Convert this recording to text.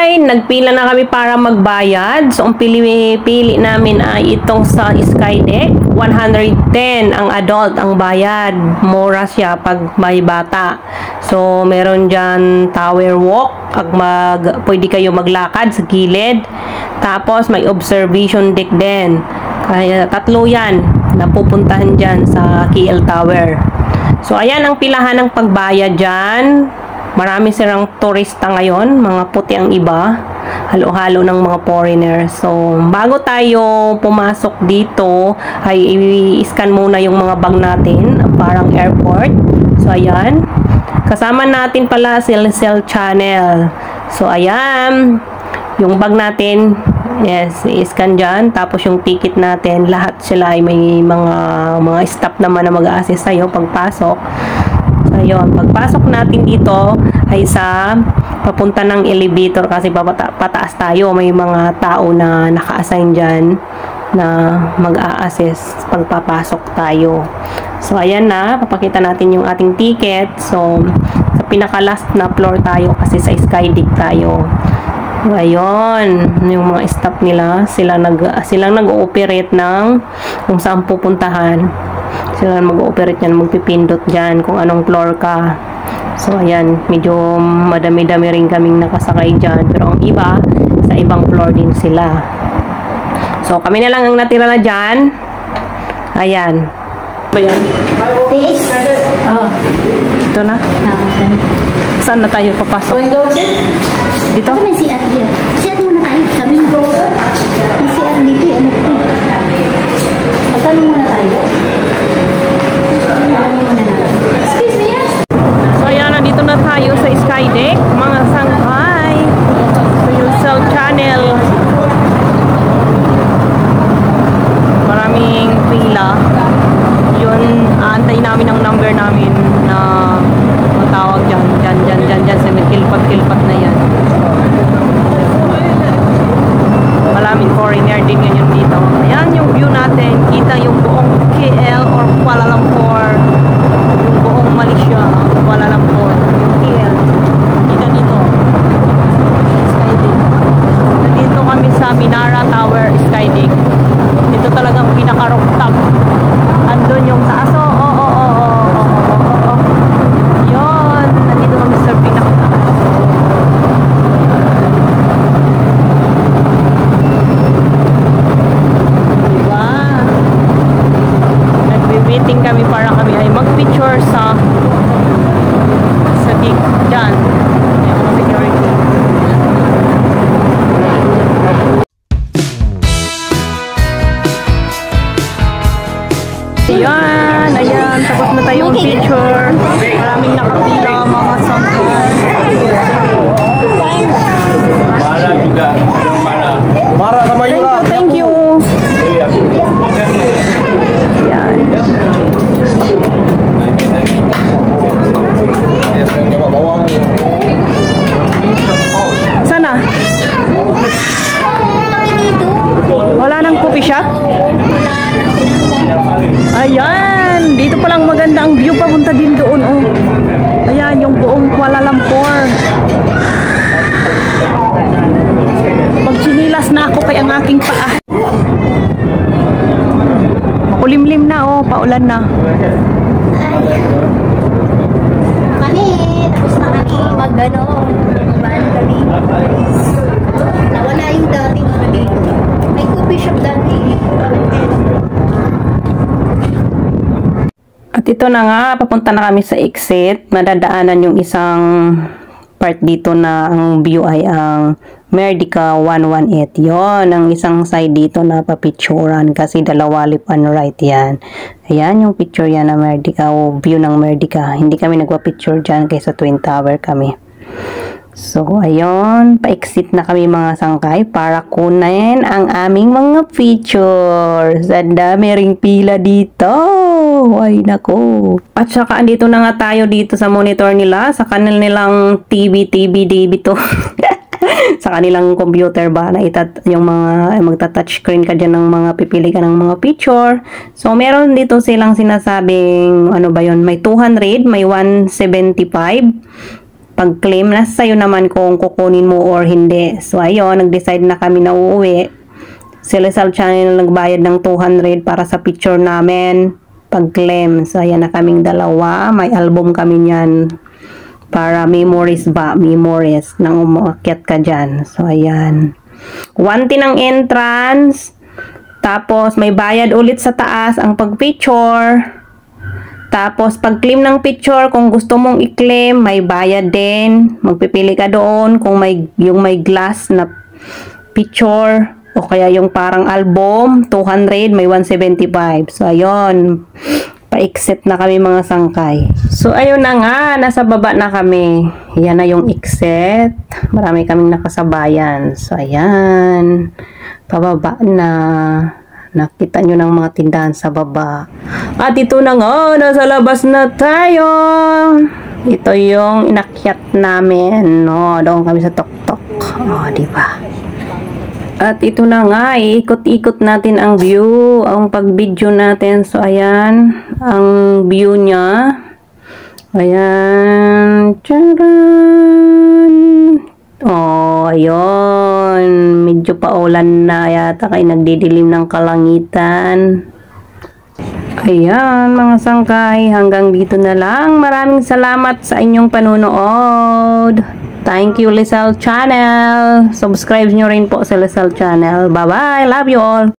Alright, nagpila na kami para magbayad. So, ang pili namin ay itong sa Skydeck. 110 ang adult ang bayad. Mura siya pag may bata. So, meron dyan tower walk. Pwede kayo maglakad sa gilid. Tapos, may observation deck din. Kaya, tatlo yan na pupuntahan dyan sa KL Tower. So, ayan ang pilahan ng pagbayad dyan. Marami silang turista ngayon, mga puti ang iba, halo-halo ng mga foreigner. So, bago tayo pumasok dito, ay i-scan muna yung mga bag natin, parang airport. So, ayan. Kasama natin pala Cell Channel. So, ayan. Yung bag natin, yes, i-scan dyan. Tapos yung ticket natin, lahat sila ay may mga staff naman na mag-a-assist sa'yo pagpasok. So, ayun, pagpasok natin dito ay papunta ng elevator kasi pataas tayo. May mga tao na naka-assign dyan na mag-a-assist pagpapasok tayo. So, ayan na. Papakita natin yung ating ticket. So, sa pinaka-last na floor tayo kasi sa Skydeck tayo. So, ayun. Yung mga staff nila, silang nag-ooperate ng kung saan pupuntahan. Sila mag-ooperate yan, magpipindot dyan kung anong floor ka. So, ayan, medyo madami-dami rin kaming nakasakay dyan. Pero ang iba, sa ibang floor din sila. So, kami na lang ang natira na dyan. Ayan. Ba yan? Ito na. Saan na tayo papasok? Dito? Ito may CR dito. CR muna tayo. Sabi mo. May CR dito. Magtanong muna tayo. Excuse me, yes? So, ayan, nandito na tayo sa Skydeck. Mga sangkay. So, yung Cell Channel. Maraming pila. Yun, aantayin namin ang number namin na matawag dyan. Dyan. Sa kilpat na yan. Maraming foreigner din ngayon dito. Ayan yung view natin. Kita yung buong KL or Kuala Lumpur. Yung buong Malaysia. Kuala Lumpur. Yung KL. Kita dito. Skydeck. Nandito kami sa Minara Tower, Skydeck. Dito talagang pinaka-rooftop. Andun yung taas. Yun. Nandito kami sa pinaka-taas. Waiting kami para kami ay mag-picture sa dyan. Yung security. Ayan. Tapos na tayong picture. Maraming nakapila, mga sangkay. Mara juga. Mara sama juga. Thank you. Ayan. Sana? Wala nang coffee shop? Ayan. Dito palang maganda ang view papunta din doon. Oh. Ayan, yung buong Kuala Lumpur. Pag-sinilas na ako kay ang aking paa. Makulimlim na, oh. Paulan na. Kami, tapos na kami mag-ano. Mag-baan kami. Nawala yung dating dito. May coffee shop dati. At ito na nga, papunta na kami sa exit. Madadaanan yung isang part dito na ang view ay ang Merdeka 118. Yon, ang isang side dito na papicturan kasi dalawa left and right yan. Ayan yung picture yan na Merdeka o view ng Merdeka. Hindi kami nagpa-picture dyan kaysa Twin Tower kami. So, ayun, pa-exit na kami mga sangkay para kunin ang aming mga pictures. Ang dami ring pila dito. Ay, nako. At saka, andito na nga tayo dito sa monitor nila, sa kanilang TV to. Sa kanilang computer ba, na yung mga, magta-touchscreen ka dyan ng mga, pipili ka ng mga picture. So, meron dito silang sinasabing, ano ba yun, may 200, may 175, pag-claim, nasa sa'yo naman kung kukunin mo or hindi. So, ayun, nag-decide na kami na uuwi. Si Lizelle Channel nagbayad ng 200 para sa picture namin pag-claim. So, ayan na kaming dalawa. May album kami niyan para memories ba? Memories nang umakyat ka dyan. So, ayan. 1 ng entrance. Tapos, may bayad ulit sa taas ang pag-picture. Tapos, pag-claim ng picture, kung gusto mong i-claim, may bayad din. Magpipili ka doon kung yung may glass na picture o kaya yung parang album, 200, may 175. So, ayun. Pa-exit na kami mga sangkay. So, ayun na nga. Nasa baba na kami. Yan na yung exit. Marami kaming nakasabayan. So, ayan. Pababa na. Nakita nyo ng mga tindahan sa baba. At ito na nga, nasa labas na tayo. Ito yung inakyat namin, no? Doon kami sa tok-tok. Oh, diba? At ito na nga, ikot-ikot natin ang view, ang pag-video natin. So, ayan, ang view niya. Ayan. Tcharan! Oh, ayun. Medyo paulan na yata kay nagdidilim ng kalangitan. Ayan, mga sangkay. Hanggang dito na lang. Maraming salamat sa inyong panunood. Thank you, Lizelle Channel. Subscribe nyo rin po sa Lizelle Channel. Bye-bye. Love you all.